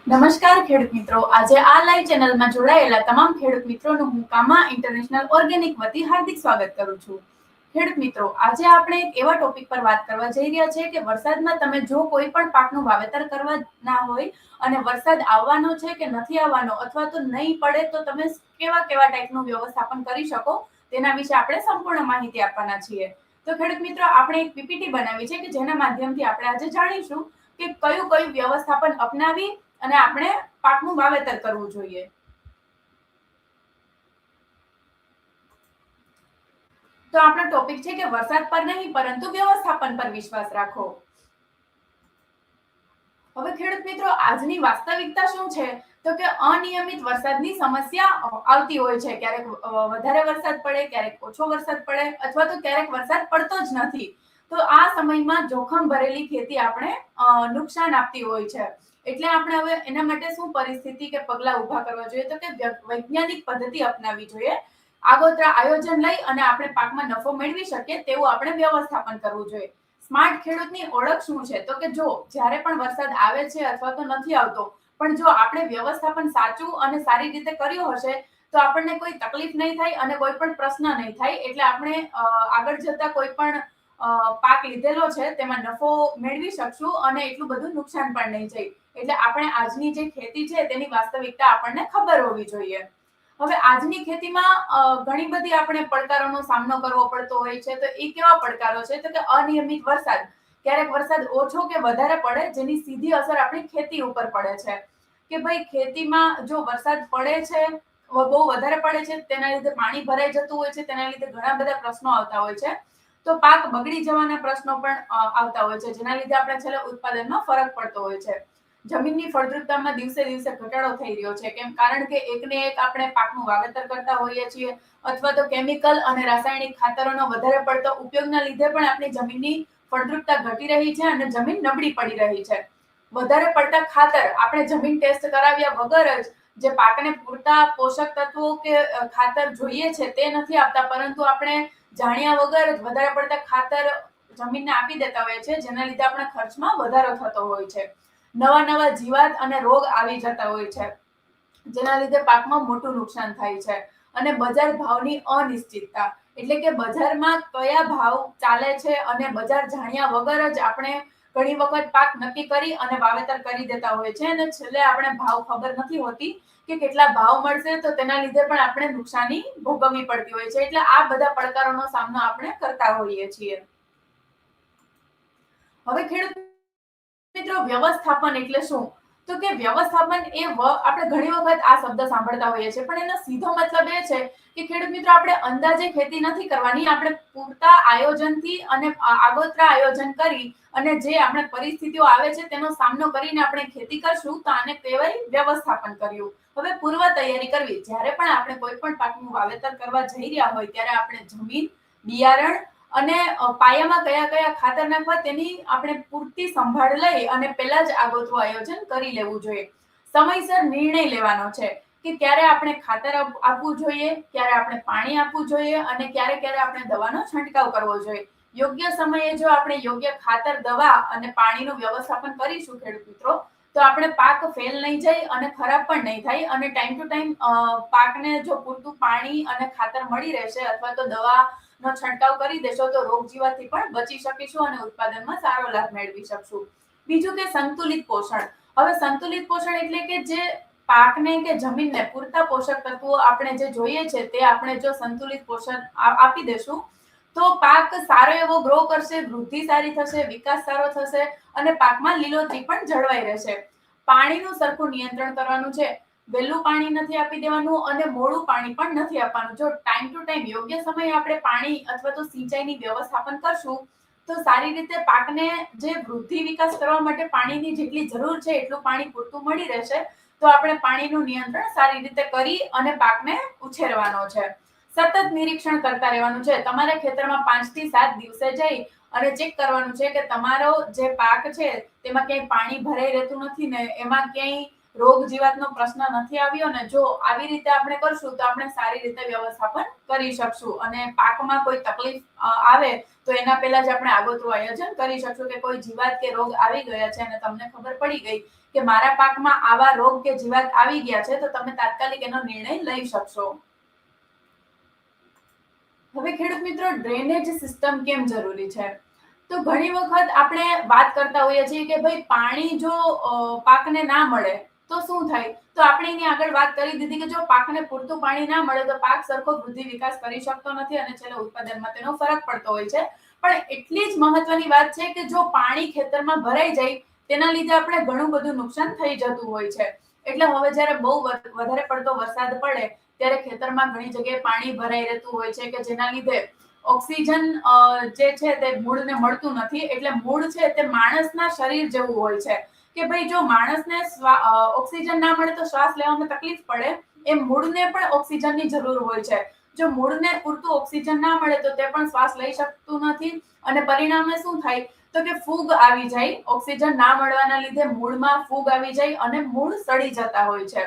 નમસ્કાર ખેડૂત મિત્રો, આજે આ લાઈવ ચેનલમાં જોડાયેલા તમામ ખેડૂત મિત્રોનું હું કામા ઇન્ટરનેશનલ ઓર્ગેનિક વતી હાર્દિક સ્વાગત કરું છું. ખેડૂત મિત્રો, આજે આપણે એક એવા ટોપિક પર વાત કરવા જઈ રહ્યા છે કે વરસાદમાં તમે જો કોઈ પણ પાકનું વાવેતર કરવાના હોય અને વરસાદ આવવાનો છે કે નથી આવવાનો અથવા તો નહીં પડે તો તમે કેવા કેવા ટાઈપનું વ્યવસ્થાપન કરી શકો તેના વિશે આપણે સંપૂર્ણ માહિતી આપવાના છીએ. તો ખેડૂત મિત્રો, આપણે એક પીપીટી બનાવી છે કે જેના માધ્યમથી આપણે આજે જાણીશું કે કયું કયું વ્યવસ્થાપન અપનાવી અને આપણે પાકનું વાવેતર કરવું જોઈએ. તો આપણો ટોપિક છે કે વરસાદ પર નહીં પરંતુ વ્યવસ્થાપન પર વિશ્વાસ રાખો. હવે ખેડૂત મિત્રો, આજની વાસ્તવિકતા શું છે તો કે અનિયમિત વરસાદની સમસ્યા આવતી હોય છે. ક્યારેક વધારે વરસાદ પડે, ક્યારેક ઓછો વરસાદ પડે અથવા તો ક્યારેક વરસાદ પડતો જ નથી. તો આ સમયમાં જોખમ ભરેલી ખેતી આપણે નુકસાન આપતી હોય છે. એટલે આપણે હવે એના માટે શું પરિસ્થિતિ કે પગલાં ઊભા કરવા જોઈએ તો કે વૈજ્ઞાનિક પદ્ધતિ અપનાવવી જોઈએ. આગોતરા આયોજન લઈ અને આપણે પાકમાં નફો મેળવી શકીએ તેવું આપણે વ્યવસ્થાપન કરવું જોઈએ. સ્માર્ટ ખેડૂતની ઓળખ શું છે તો કે જો જ્યારે પણ વરસાદ આવે છે અથવા તો નથી આવતો, પણ જો આપણે વ્યવસ્થાપન સાચું અને સારી રીતે કર્યું હશે તો આપણને કોઈ તકલીફ નહીં થાય અને કોઈ પણ પ્રશ્ન નહીં થાય. એટલે આપણે આગળ જતા કોઈ પણ પાક લીધેલો છે તેમાં નફો મેળવી શકશું અને એટલું બધું નુકસાન પણ નહીં જાય. એટલે આપણે આજની જે ખેતી છે તેની વાસ્તવિકતા આપણને ખબર હોવી જોઈએ. હવે આજની ખેતીમાં ઘણી બધી આપણે પડકારોનો સામનો કરવો પડતો હોય છે. તો એ કેવા પડકારો છે તો કે અનિયમિત વરસાદ, ક્યારેક વરસાદ ઓછો કે વધારે પડે જેની સીધી અસર આપણી ખેતી ઉપર પડે છે. કે ભાઈ ખેતીમાં જો વરસાદ પડે છે, બહુ વધારે પડે છે, તેના લીધે પાણી ભરાઈ જતું હોય છે, તેના લીધે ઘણા બધા પ્રશ્નો આવતા હોય છે. તો પાક બગડી જવાના પ્રશ્નો પણ આવતા હોય છે, જેના લીધે આપણે છેલ્લે ઉત્પાદનમાં ફરક પડતો હોય છે. જમીનની ફળદ્રુપતામાં દિવસે દિવસે ઘટાડો થઈ રહ્યો છે. કેમ? કારણ કે એકને એક આપણે પાકનું વાવેતર કરતા હોઈએ છીએ અથવા તો કેમિકલ અને રાસાયણિક ખાતરોનો વધારે પડતો ઉપયોગના લીધે પણ આપણી જમીનની ફળદ્રુપતા ઘટી રહી છે અને જમીન નબળી પડી રહી છે. વધારે પડતા ખાતર આપણે જમીન ટેસ્ટ કરાવ્યા વગર જ જે પાકને પૂરતા પોષક તત્વો કે ખાતર જોઈએ છે તે નથી આપતા, પરંતુ આપણે જાણ્યા વગર જ વધારે પડતા ખાતર જમીનને આપી દેતા હોય છે, જેના લીધે આપણા ખર્ચમાં વધારો થતો હોય છે. નવા નવા જીવાત અને રોગ આવી જતા હોય છે, જેના લીધે પાકમાં મોટું નુકસાન થાય છે. અને બજાર ભાવની અનિશ્ચિતતા, એટલે કે બજારમાં કયા ભાવ ચાલે છે અને બજાર જાણ્યા વગર જ આપણે ઘણી વખત પાક નક્કી કરી અને વાવેતર કરી દેતા હોય છે અને છેલ્લે આપણે ભાવ ખબર નથી હોતી કે કેટલા ભાવ મળશે, તો તેના લીધે પણ આપણે નુકસાની ભોગવવી પડતી હોય છે. એટલે આ બધા પડકારોનો સામનો આપણે કરતા હોઈએ છીએ. હવે ખેડૂત મિત્રો, વ્યવસ્થાપન એટલે શું તો કે વ્યવસ્થાપન એ આપણે ઘણી વખત આ શબ્દ સાંભળતા હોઈએ છીએ, પણ એનો સીધો મતલબ એ છે કે ખેડૂત મિત્રો, આપણે અંદાજે ખેતી નથી કરવાની. આપણે પૂરતા આયોજનથી અને આગોતરા આયોજન કરી અને જે આપણે પરિસ્થિતિઓ આવે છે તેનો સામનો કરીને આપણે ખેતી કરશું તો આને કહેવાય વ્યવસ્થાપન કર્યું. હવે પૂર્વ તૈયારી કરવી, જ્યારે પણ આપણે કોઈ પણ પાકનું વાવેતર કરવા જઈ રહ્યા હોય ત્યારે આપણે જમીન, બિયારણ અને પાયામાં કયા કયા ખાતર નાખવા તેની આપણે પૂરતી સંભાળ લઈ અને પહેલા જ આગોતરું આયોજન કરી લેવું જોઈએ. સમયસર નિર્ણય લેવાનો છે કે ક્યારે આપણે ખાતર આપવું જોઈએ, ક્યારે આપણે પાણી આપવું જોઈએ અને ક્યારે ક્યારે આપણે દવાનો છંટકાવ કરવો જોઈએ. યોગ્ય સમયે જો આપણે યોગ્ય ખાતર, દવા અને પાણીનું વ્યવસ્થાપન કરીશું ખેડૂત મિત્રો, તો આપણે પાક ફેલ નહીં જાય અને ખરાબ પણ નહીં થાય. અને ટાઈમ ટુ ટાઈમ પાકને જો પૂરતું પાણી અને ખાતર મળી રહેશે અથવા તો દવાનો છંટકાવ કરી દેશો તો રોગ જીવાતથી પણ બચી શકીશું અને ઉત્પાદનમાં સારો લાભ મેળવી શકશું. બીજું કે સંતુલિત પોષણ. હવે સંતુલિત પોષણ એટલે કે જે પાકને કે જમીનને પૂરતા પોષક તત્વો આપણે જે જોઈએ છે તે આપણે જો સંતુલિત પોષણ આપી દેશું તો પાક સારો એવો ગ્રો કરશે, વૃદ્ધિ સારી થશે, વિકાસ સારો થશે અને પાકમાં લીલોતરી પણ જળવાઈ રહેશે. પાણીનું સરખું નિયંત્રણ કરવાનું છે. વહેલું પાણી નથી આપી દેવાનું અને મોડું પાણી પણ નથી આપવાનું. જો ટાઈમ ટુ ટાઈમ યોગ્ય સમયે આપણે પાણી અથવા તો સિંચાઈની વ્યવસ્થાપન કરશું તો સારી રીતે પાકને જે વૃદ્ધિ વિકાસ કરવા માટે પાણીની જેટલી જરૂર છે એટલું પાણી પૂરતું મળી રહેશે. તો આપણે પાણીનું નિયંત્રણ સારી રીતે કરી અને પાકને ઉછેરવાનો છે. સતત નિરીક્ષણ કરતા રહેવાનું છે. તમારા ખેતરમાં 5 થી 7 દિવસે જઈ અને ચેક કરવાનું છે કે તમારો જે પાક છે તેમાં ક્યાંય પાણી ભરાઈ રહેતું નથી ને, એમાં ક્યાંય રોગ જીવાતનો પ્રશ્ન નથી આવ્યો ને. જો આવી રીતે આપણે કરશું તો આપણે સારી રીતે વ્યવસ્થાપન કરી શકશું અને પાકમાં કોઈ તકલીફ આવે તો એના પહેલા જ આપણે આગોતરું આયોજન કરી શકશું કે કોઈ જીવાત કે રોગ આવી ગયા છે અને તમને ખબર પડી ગઈ કે મારા પાકમાં આવા રોગ કે જીવાત આવી ગયા છે, તો તમે તાત્કાલિક એનો નિર્ણય લઈ શકશો. હવે ખેડૂત મિત્રો, ડ્રેનેજ સિસ્ટમ કેમ જરૂરી છે? તો ઘણી વખત આપણે વાત કરતા હોઈએ છીએ કે ભાઈ પાણી જો પાકને ના મળે તો શું થાય? તો આપણે એની આગળ વાત કરી દીધી કે જો પાકને પૂરતું પાણી ના મળે તો પાક સરખો વૃદ્ધિ વિકાસ કરી શકતો નથી અને છેલ્લે ઉત્પાદનમાં તેનો ફરક પડતો હોય છે. પણ એટલી જ મહત્વની વાત છે કે જો પાણી ખેતરમાં ભરાઈ જાય તેના લીધે આપણે ઘણું બધું નુકસાન થઈ જતું હોય છે. એટલે હવે જ્યારે બહુ વધારે પડતો વરસાદ પડે ત્યારે ખેતરમાં ઘણી જગ્યાએ પાણી ભરાઈ રહેતું હોય છે કે જેના લીધે ઓક્સિજન જે છે તે મૂળને મળતું નથી. એટલે મૂળ છે તે માણસના શરીર જેવું હોય છે કે ભાઈ જો માણસને ઓક્સિજન ના મળે તો શ્વાસ લેવામાં તકલીફ પડે, એમ મૂળને પણ ઓક્સિજનની જરૂર હોય છે. જો મૂળને પૂરતું ઓક્સિજન ના મળે તો તે પણ શ્વાસ લઈ શકતું નથી અને પરિણામે શું થાય તો કે ફૂગ આવી જાય. ઓક્સિજન ના મળવાના લીધે મૂળમાં ફૂગ આવી જાય અને મૂળ સડી જતા હોય છે.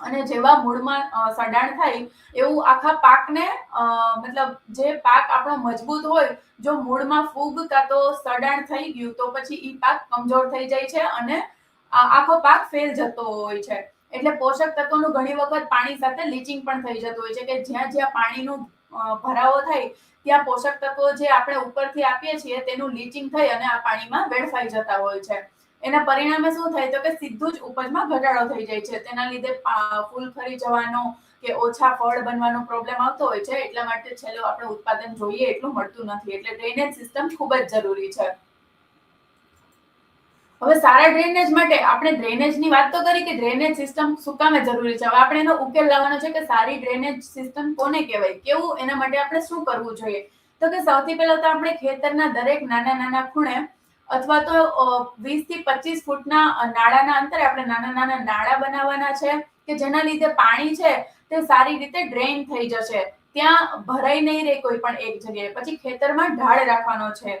અને જેવા મૂળમાં સડાણ થાય એવું આખા પાકને મતલબ જે પાક આપણો મજબૂત હોય, જો મૂળમાં ફૂગ કાં તો સડાણ થઈ ગયું તો પછી ઈ પાક કમજોર થઈ જાય છે અને આખો પાક ફેલ જતો હોય છે. એટલે પોષક તત્વોનું ઘણી વખત પાણી સાથે લીચિંગ પણ થઈ જતું હોય છે કે જ્યાં જ્યાં પાણીનું ભરાવો થાય ત્યાં પોષક તત્વો જે આપણે ઉપરથી આપીએ છીએ તેનું લીચિંગ થઈ અને આ પાણીમાં વેડફાઈ જતા હોય છે. એના પરિણામે શું થાય તો કે સીધું જ ઉપજમાં ઘટાડો થઈ જાય છે. તેના લીધે ફૂલ ખરી જવાનો કે ઓછા ફળ બનવાનો પ્રોબ્લેમ આવતો હોય છે. એટલા માટે છેલ્લે આપણે ઉત્પાદન જોઈએ એટલું મળતું નથી. એટલે ડ્રેનેજ સિસ્ટમ ખૂબ જ જરૂરી છે. હવે સારા ડ્રેનેજ માટે આપણે ડ્રેનેજની વાત તો કરી કે ડ્રેનેજ સિસ્ટમ શું કામ જરૂરી છે. હવે આપણે એનો ઉકેલ લાવવાનો છે કે સારી ડ્રેનેજ સિસ્ટમ કોને કહેવાય, કેવું, એના માટે આપણે શું કરવું જોઈએ. તો કે સૌથી પહેલા તો આપણે ખેતરના દરેક નાના નાના ખૂણે અથવા તો 20 થી 25 ફૂટના નાળાના અંતરે આપણે નાના નાના નાળા બનાવવાના છે કે જેના લીધે પાણી છે તે સારી રીતે ડ્રેઇન થઈ જશે. ત્યાં ભરાઈ નહીં રહે કોઈ પણ એક જગ્યાએ. પછી ખેતરમાં ઢાળ રાખવાનો છે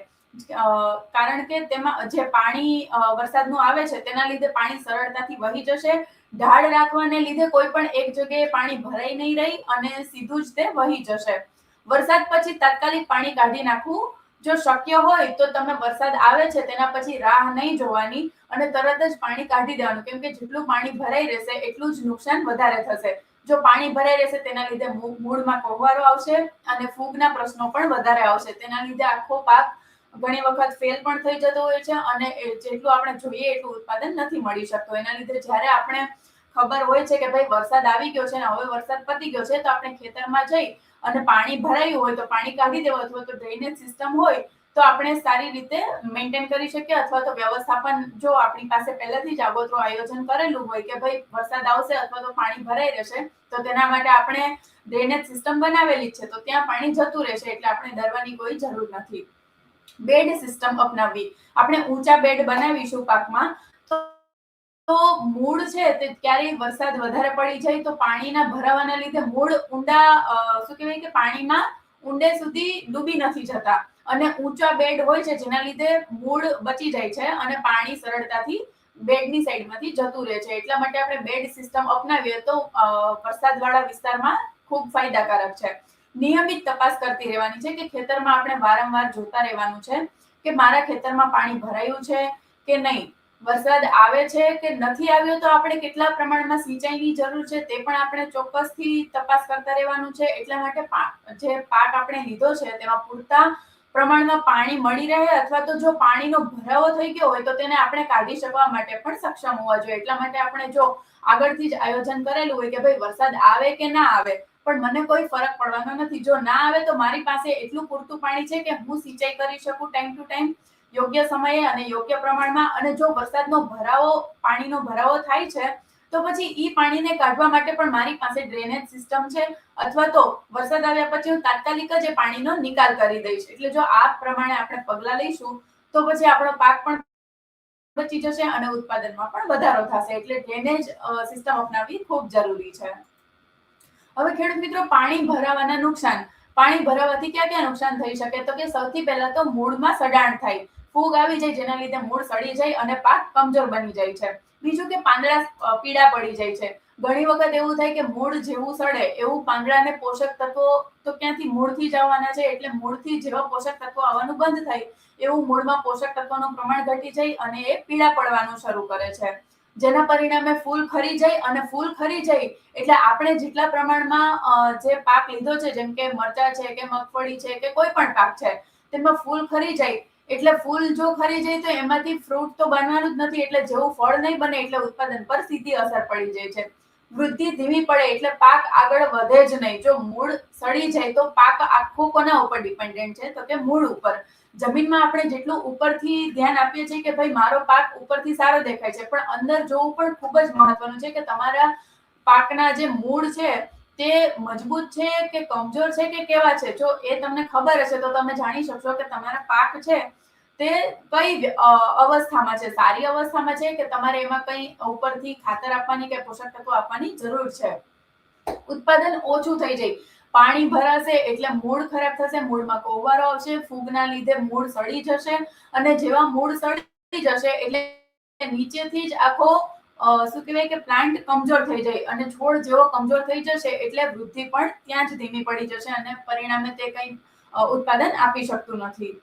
કારણ કે તેમાં જે પાણી વરસાદનું આવે છે તેના લીધે પાણી સરળતાથી વહી જશે. ઢાળ રાખવાને લીધે કોઈ પણ એક જગ્યાએ પાણી ભરાઈ નહીં રહી અને સીધું જ તે વહી જશે. વરસાદ પછી તાત્કાલિક પાણી કાઢી નાખવું. જો શક્ય હોય તો તમે વરસાદ આવે છે તેના પછી રાહ નહીં જોવાની અને તરત જ પાણી કાઢી દેવાનું, કેમ કે જેટલું પાણી ભરાઈ રહેશે એટલું જ નુકસાન વધારે થશે. જો પાણી ભરાઈ રહેશે તેના લીધે મૂળમાં કોહવારો આવશે અને ફૂગના પ્રશ્નો પણ વધારે આવશે. તેના લીધે આખો પાક ઘણી વખત ફેલ પણ થઈ જતો હોય છે અને જેટલું આપણે જોઈએ એટલું ઉત્પાદન નથી મળી શકતું. એના લીધે જ્યારે આપણે ખબર હોય છે કે ભાઈ વરસાદ આવી ગયો છે ને હવે વરસાદ પતી ગયો છે તો આપણે ખેતરમાં જઈ અને પાણી ભરાયું હોય તો પાણી કાઢી દેવું અથવા તો ડ્રેનેજ સિસ્ટમ હોય તો આપણે સારી રીતે મેન્ટેન કરી શકીએ. અથવા તો વ્યવસ્થાપન જો આપણી પાસે પહેલેથી જ આગોતરું આયોજન કરેલું હોય કે ભાઈ વરસાદ આવશે અથવા તો પાણી ભરાઈ રહેશે તો તેના માટે આપણે ડ્રેનેજ સિસ્ટમ બનાવેલી છે તો ત્યાં પાણી જતું રહેશે. એટલે આપણે ડરવાની કોઈ જરૂર નથી. બેડ સિસ્ટમ અપનાવવી. આપણે ઊંચા બેડ બનાવીશું પાકમાં તો મૂળ છે તે ક્યારેય વરસાદ વધારે પડી જાય તો પાણીના ભરાવાના લીધે મૂળ ઊંડા શું કહેવાય કે પાણીમાં ઊંડે સુધી ડૂબી નથી જતા અને ઊંચા બેડ હોય છે જેના લીધે મૂળ બચી જાય છે અને પાણી સરળતાથી બેડની સાઈડમાંથી જતું રહે છે. એટલા માટે આપણે બેડ સિસ્ટમ અપનાવીએ તો વરસાદવાળા વિસ્તારમાં ખૂબ ફાયદાકારક છે. નિયમિત તપાસ કરતી રહેવાની છે કે ખેતરમાં આપણે વારંવાર જોતા રહેવાનું છે કે મારા ખેતરમાં પાણી ભરાયું છે કે નહીં, વરસાદ આવે છે કે નથી આવ્યો તો આપણે કેટલા પ્રમાણમાં સિંચાઈની જરૂર છે તે પણ આપણે ચોક્કસથી તપાસ કરતા રહેવાનું છે. એટલા માટે જે પાક આપણે લીધો છે તેમાં પૂરતા પ્રમાણમાં પાણી મળી રહે અથવા તો જો પાણીનો ભરાવો થઈ ગયો હોય તો તેને આપણે કાઢી શકવા માટે પણ સક્ષમ હોવા જોઈએ. એટલા માટે આપણે જો આગળથી જ આયોજન કરેલું હોય કે ભાઈ વરસાદ આવે કે ના આવે પણ મને કોઈ ફરક પડવાનો નથી, જો ના આવે તો મારી પાસે એટલું પૂરતું પાણી છે કે હું સિંચાઈ કરી શકું ટાઈમ ટુ ટાઈમ યોગ્ય સમયે અને યોગ્ય પ્રમાણમાં. અને જો વરસાદનો પાણીનો ભરાવો થાય છે તો પછી ઈ પાણીને કાઢવા માટે પણ મારી પાસે ડ્રેનેજ સિસ્ટમ છે અથવા તો વરસાદ આવ્યા પછી હું તાત્કાલિક જ એ પાણીનો નિકાલ કરી દઈશ. એટલે જો આ પ્રમાણે આપણે પગલાં લઈશું તો પછી આપણો પાક પણ બચી જશે અને ઉત્પાદનમાં પણ વધારો થશે. એટલે ડ્રેનેજ સિસ્ટમ અપનાવવી ખૂબ જરૂરી છે. હવે ખેડૂત મિત્રો, પાણી ભરાવાના નુકસાન. પાણી ભરાવાથી ક્યાં ક્યાં નુકસાન થઈ શકે તો કે સૌથી પહેલા તો મૂળમાં સડાણ થાય. ફૂગ આવી જાય, જેના લીધે મૂળ સડી જાય અને પાક કમજોર બની જાય છે. બીજું કે પાંદડા પીળા પડી જાય છે. ઘણી વખત એવું થાય કે મૂળ જેવું સડે એવું પાંદડાને પોષક તત્વો તો ક્યાંથી મૂળથી જ આવવાના છે, એટલે મૂળથી જેવા પોષક તત્વો આવવાનું બંધ થાય એવું મૂળમાં પોષક તત્વોનું પ્રમાણ ઘટી જાય અને એ પીળા પડવાનું શરૂ કરે છે. જેના પરિણામે ફૂલ ખરી જાય, અને ફૂલ ખરી જાય એટલે આપણે જેટલા પ્રમાણમાં જે પાક લીધો છે, જેમ કે મરચા છે કે મગફળી છે કે કોઈ પણ પાક છે, તેમાં ફૂલ ખરી જાય એટલે ફૂલ જો ખરી જાય તો એમાંથી ફ્રૂટ તો બનવાનું જ નથી, એટલે જેવું ફળ નહીં બને એટલે ઉત્પાદન પર સીધી અસર પડી જાય છે. વૃદ્ધિ ધીમી પડે એટલે પાક આગળ વધે જ નહીં. જો મૂળ સડી જાય તો પાક આખો કોના ઉપર ડિપેન્ડન્ટ છે, તો કે મૂળ ઉપર. જમીનમાં આપણે જેટલું ઉપરથી ધ્યાન આપીએ છીએ કે ભાઈ મારો પાક ઉપરથી સારો દેખાય છે, પણ અંદર જોવું પણ ખૂબ જ મહત્વનું છે કે તમારા પાકના જે મૂળ છે તે મજબૂત છે કે કમજોર છે કે કેવા છે. જો એ તમને ખબર હશે તો તમે જાણી શકશો કે તમારા પાક છે તે કઈ અવસ્થામાં છે, સારી અવસ્થામાં છે કે તમારે એમાં કઈ ઉપરથી ખાતર આપવાની કે પોષક તત્વો આપવાની જરૂર છે. ઉત્પાદન ઓછું થઈ જાય, પાણી ભરાશે એટલે મૂળ ખરાબ થશે, મૂળમાં કોહવારો આવશે, ફૂગના લીધે મૂળ સડી જશે, અને જેવા મૂળ સડી જશે એટલે નીચેથી જ આખો શું કહેવાય કે પ્લાન્ટ કમજોર થઈ જાય, અને છોડ જેવો કમજોર થઈ જશે એટલે વૃદ્ધિ પણ ત્યાં જ ધીમી પડી જશે અને પરિણામે તે કઈ ઉત્પાદન આપી શકતું નથી.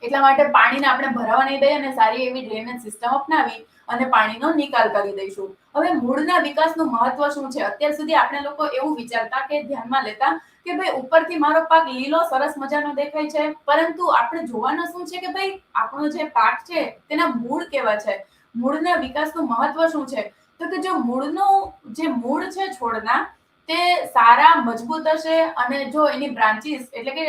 એટલા માટે પાણીને આપણે ભરાવા નહીં દઈએ અને સારી એવી ડ્રેનેજ સિસ્ટમ અપનાવી અને પાણીનો નિકાલ કરી દઈશું. હવે મૂળના વિકાસનું મહત્વ શું છે? અત્યાર સુધી આપણે લોકો એવું વિચારતા કે ધ્યાનમાં લેતા કે ભાઈ ઉપરથી મારો પાક લીલો સરસ મજાનો દેખાય છે, પરંતુ આપણે જોવાનું શું છે કે ભાઈ આપણો જે પાક છે તેના મૂળ કેવા છે, મૂળના વિકાસનું મહત્વ શું છે? તો કે જો મૂળનું જે મૂળ છે છોડના તે સારા મજબૂત હશે, અને જો એની બ્રાન્ચીસ એટલે કે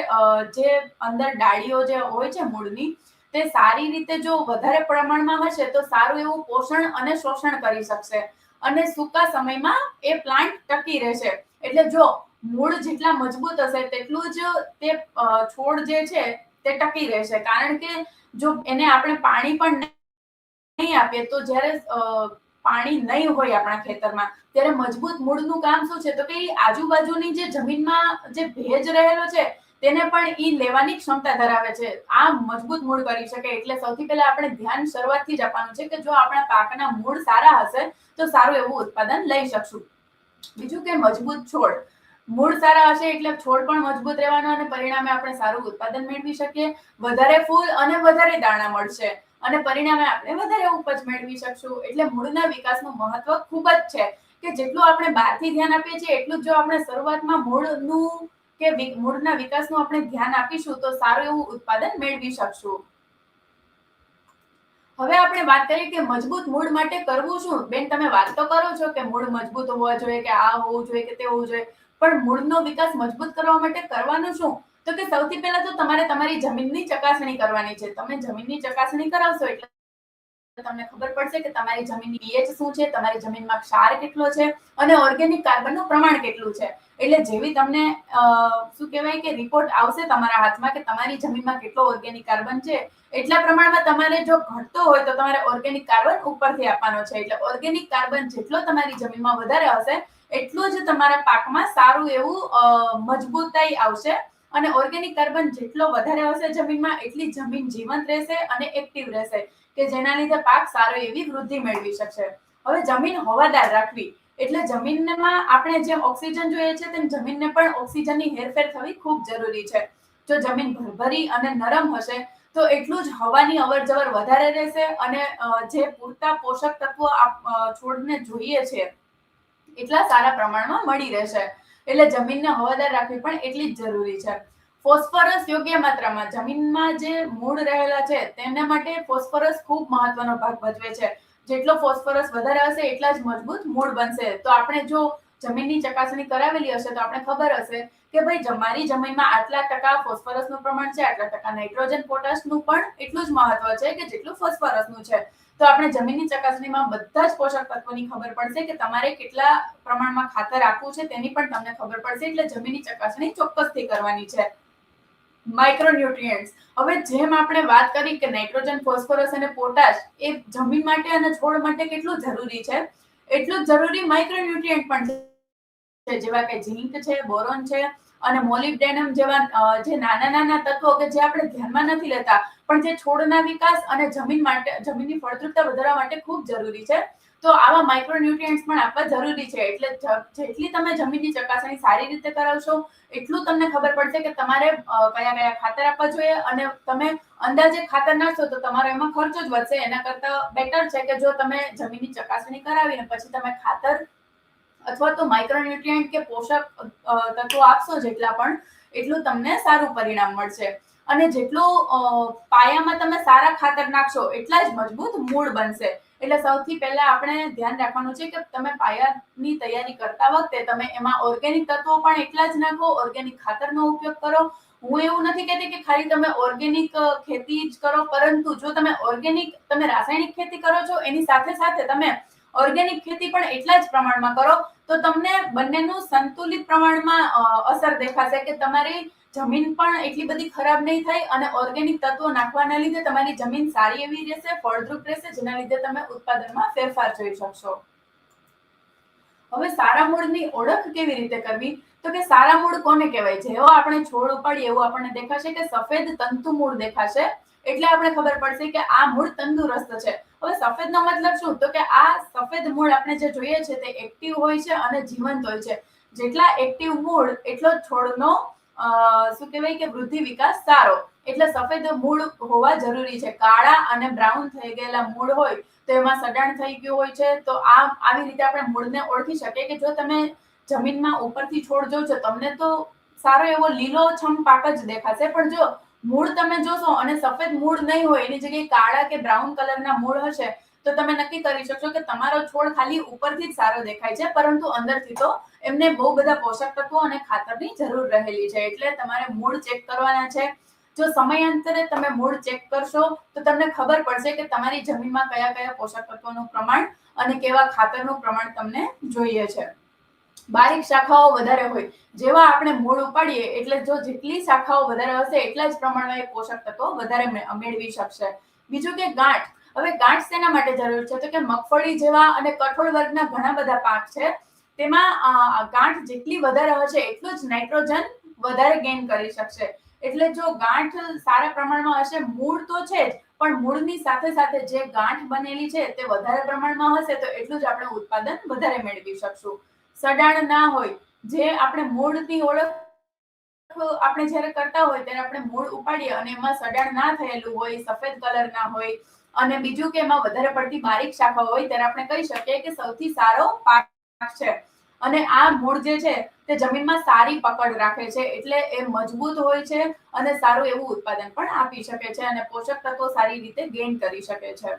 જે અંદર ડાળીઓ જે હોય છે મૂળની, તે સારી રીતે જો વધારે પ્રમાણમાં હશે તો સારું એવું પોષણ અને શોષણ કરી શકશે, અને સૂકા સમયમાં એ પ્લાન્ટ ટકી રહેશે. એટલે જો મૂળ જેટલા મજબૂત હશે તેટલું જ તે છોડ જે છે તે ટકી રહેશે, કારણ કે જો એને આપણે પાણી પણ નહીં આપીએ તો જ્યારે પાણી નહીં હોય આપણા ખેતરમાં ત્યારે મજબૂત મૂળનું કામ શું છે, તો કે આજુબાજુની જે જમીનમાં જે ભેજ રહેલો છે તેને પણ ઈ લેવાની ક્ષમતા ધરાવે છે. આ મજબૂત મૂળ કરી શકે. એટલે સૌથી પહેલા આપણે ધ્યાન શરૂઆતથી જ આપવાનું છે કે જો આપણા પાકના મૂળ સારા હશે તો સારું એવું ઉત્પાદન લઈ શકશું. બીજું કે મજબૂત છોડ. મૂળ સારા હશે એટલે છોડ પણ મજબૂત રહેવાનો, અને પરિણામે આપણે સારું ઉત્પાદન મેળવી શકીએ, વધારે ફૂલ અને વધારે દાણા મળશે, અને પરિણામે આપણે વધારે ઉપજ મેળવી શકશું. એટલે મૂળના વિકાસનું મહત્વ ખૂબ જ છે કે જેટલું આપણે બહારથી ધ્યાન આપીએ છીએ એટલું જ જો આપણે શરૂઆતમાં મૂળનું કે મૂળના વિકાસનું આપણે ધ્યાન આપીશું તો સારું એવું ઉત્પાદન મેળવી શકશું. હવે આપણે વાત કરીએ કે મજબૂત મૂળ માટે કરવું શું. બેન, તમે વાત તો કરો છો કે મૂળ મજબૂત હોવા જોઈએ, કે આ હોવું જોઈએ કે તે હોવું જોઈએ, પણ મૂળનો વિકાસ મજબૂત કરવા માટે કરવાનું શું? તો કે સૌથી પહેલા તો તમારે તમારી જમીનની ચકાસણી કરવાની છે. તમે જમીનની ચકાસણી કરાવશો એટલે તમને ખબર પડશે કે તમારી જમીનની pH શું છે, તમારી જમીનમાં ક્ષાર કેટલો છે અને ઓર્ગેનિક કાર્બનનું પ્રમાણ કેટલું છે. એટલે જેવી તમને શું કહેવાય કે રિપોર્ટ આવશે તમારા હાથમાં કે તમારી જમીનમાં કેટલો ઓર્ગેનિક કાર્બન છે, એટલા પ્રમાણમાં તમારે જો ઘટતો હોય તો તમારે ઓર્ગેનિક કાર્બન ઉપરથી આપવાનો છે. એટલે ઓર્ગેનિક કાર્બન જેટલો તમારી જમીનમાં વધારે હશે એટલું જ તમારા પાકમાં સારું એવું મજબૂતાઈ આવશે, અને ઓર્ગેનિક કાર્બન જેટલો વધારે હશે જમીનમાં એટલી જમીન જીવંત રહેશે અને એક્ટિવ રહેશે, કે જેના લીધે પાક સારો એવી વૃદ્ધિ મેળવી શકશે. હવે જમીન હવાદાર રાખવી એટલે જમીનમાં આપણે જેમ ઓક્સિજન જોઈએ છે તેમ જમીનને પણ ઓક્સિજનની હેરફેર થવી ખૂબ જરૂરી છે. જો જમીન ભરભરી અને નરમ હશે તો એટલું જ હવાની અવર જવર વધારે રહેશે, અને જે પૂરતા પોષક તત્વો છોડને જોઈએ છે એટલા સારા પ્રમાણમાં મળી રહેશે. એટલે જમીનને હવાદાર રાખવી પણ એટલી જ જરૂરી છે. ફોસ્ફરસ યોગ્ય માત્રામાં. જમીનમાં જે મૂળ રહેલા છે તેના માટે ફોસ્ફરસ ખૂબ મહત્વનો ભાગ ભજવે છે. જેટલો ફોસ્ફરસ વધારે હશે એટલા જ મજબૂત મૂળ બનશે. તો આપણે જો જમીનની ચકાસણી કરાવેલી હશે તો આપણે ખબર હશે કે ભાઈ મારી જમીનમાં આટલા ટકા ફોસ્ફરસનું પ્રમાણ છે, આટલા ટકા નાઇટ્રોજન પોટાશનું પણ એટલું જ મહત્વ છે કે જેટલું ફોસ્ફરસનું છે. તો આપણે જમીનની ચકાસણીમાં બધા જ પોષક તત્વોની ખબર પડશે કે તમારે કેટલા પ્રમાણમાં ખાતર આપવું છે તેની પણ તમને ખબર પડશે. એટલે જમીનની ચકાસણી ચોક્કસથી કરવાની છે. માઇક્રોન્યુટ્રિયન્ટ્સ. હવે જેમ આપણે વાત કરી કે નાઇટ્રોજન, ફોસ્ફરસ અને પોટાશ એ જમીન માટે અને છોડ માટે કેટલું જરૂરી છે, એટલું જ જરૂરી માઇક્રોન્યુટ્રિયન્ટ પણ છે, જેવા કે ઝીંક છે, બોરોન છે અને મોલિબ્ડેનમ જેવા જે નાના તત્વો કે જે આપણે ધ્યાનમાં નથી લેતા, પણ જે છોડના વિકાસ અને જમીનની ફળદ્રુપતા વધારવા માટે ખૂબ જરૂરી છે. તો આવા માઇક્રોન્યુટ્રિયન્ટ્સ પણ આપવા જરૂરી છે. એટલે જેટલી તમે જમીનની ચકાસણી સારી રીતે કરાવશો, એટલું તમને ખબર પડશે કે તમારે કયા ખાતર આપવા જોઈએ, અને તમે અંદાજે ખાતર નાખશો તો તમારો એમાં ખર્ચો જ વધશે. એના કરતા બેટર છે કે જો તમે જમીનની ચકાસણી કરાવીને પછી તમે ખાતર અથવા તો માઇક્રોન્યુટ્રિયન્ટ કે પોષક તત્વો આપશો જેટલા પણ, એટલું તમને સારું પરિણામ મળશે. અને જેટલું પાયામાં તમે સારા ખાતર નાખશો એટલા જ મજબૂત મૂળ બનશે. એટલે સૌથી પહેલા આપણે ધ્યાન રાખવાનું છે કે તમે પાયાની તૈયારી કરતા વખતે તમે એમાં ઓર્ગેનિક તત્વો પણ એટલા જ નાખો, ઓર્ગેનિક ખાતરનો ઉપયોગ કરો. હું એવું નથી કહેતી કે ખાલી તમે ઓર્ગેનિક ખેતી જ કરો, પરંતુ જો તમે રાસાયણિક ખેતી કરો છો એની સાથે સાથે તમે ઓર્ગેનિક ખેતી પણ એટલા જ પ્રમાણમાં કરો, તો તમને બંનેનું સંતુલિત પ્રમાણમાં અસર દેખાશે કે તમારી જમીન પણ એટલી બધી ખરાબ નહીં થાય અને ઓર્ગેનિક તત્વો નાખવાના લીધે તમારી જમીન સારી એવી રહેશે, ફળદ્રુપ રહેશે, જેના લીધે તમે ઉત્પાદનમાં ફેરફાર જોઈ શકશો. હવે સારા મૂળની ઓળખ કેવી રીતે કરવી? તો કે સારા મૂળ કોને કહેવાય? જેવો આપણે છોડ ઉપાડીએ એવું આપણને દેખાશે કે સફેદ તંતુ મૂળ દેખાશે, એટલે આપણે ખબર પડશે કે આ મૂળ તંદુરસ્ત છે. હવે સફેદનો મતલબ શું? તો કે આ સફેદ મૂળ આપણે જે જોઈએ છે તે એક્ટિવ હોય છે અને જીવંત હોય છે. જેટલા એક્ટિવ મૂળ એટલો છોડનો શું કહેવાય કે વૃદ્ધિ વિકાસ સારો. એટલે સફેદ મૂળ હોવા જરૂરી છે. કાળા અને બ્રાઉન થઈ ગયેલા મૂળ હોય તો એમાં સડાણ થઈ ગયું હોય છે. તો આવી રીતે આપણે મૂળને ઓળખી શકીએ કે જો તમે જમીનમાં ઉપરથી છોડ જોશો, તમને તો સારો એવો લીલોછમ પાક જ દેખાશે, પણ જો મૂળ તમે જોશો અને સફેદ મૂળ નહીં હોય, એની જગ્યાએ કાળા કે બ્રાઉન કલરના મૂળ હશે, તો તમે નક્કી કરી શકશો કે તમારો છોડ ખાલી ઉપરથી જ સારો દેખાય છે, પરંતુ અંદરથી તો એમને બહુ બધા પોષક તત્વો અને ખાતરની જરૂર રહેલી છે. એટલે તમારે મૂળ ચેક કરવાના છે. જો સમયાંતરે તમે મૂળ ચેક કરશો તો તમને ખબર પડશે કે તમારી જમીનમાં કયા પોષક તત્વોનું પ્રમાણ અને કેવા ખાતરનું પ્રમાણ તમને જોઈએ છે. બારીક શાખાઓ વધારે હોય, જેવા આપણે મૂળ ઉપાડીએ એટલે જો જેટલી શાખાઓ વધારે હશે એટલા જ પ્રમાણમાં એ પોષક તત્વો વધારે મેળવી શકશે. બીજું કે ગાંઠ. હવે ગાંઠ શેના માટે જરૂર છે? તો કે મગફળી જેવા અને કઠોળ વર્ગના ઘણા બધા પાક છે, તેમાં ગાંઠ જેટલી વધારે હશે એટલું જ નાઇટ્રોજન વધારે ગેઇન કરી શકશે. એટલે જો ગાંઠ સારા પ્રમાણમાં હશે, મૂળ તો છે જ, પણ મૂળની સાથે સાથે જે ગાંઠ બનેલી છે તે વધારે પ્રમાણમાં હશે તો એટલું જ આપણે ઉત્પાદન વધારે મેળવી શકશું. સડાણ ના હોય, જે આપણે મૂળની ઓળખ આપણે જ્યારે કરતા હોય ત્યારે આપણે મૂળ ઉપાડીએ અને એમાં સડાણ ના થયેલું હોય, સફેદ કલર ના હોય, અને બીજું કે એમાં વધારે પડતી બારીક શાખાઓ હોય, ત્યારે આપણે કહી શકીએ કે સૌથી સારો પાક છે. અને આ મૂળ જે છે તે જમીનમાં સારી પકડ રાખે છે, એટલે એ મજબૂત હોય છે અને સારું એવું ઉત્પાદન પણ આપી શકે છે અને પોષક તત્વો સારી રીતે ગેઇન કરી શકે છે.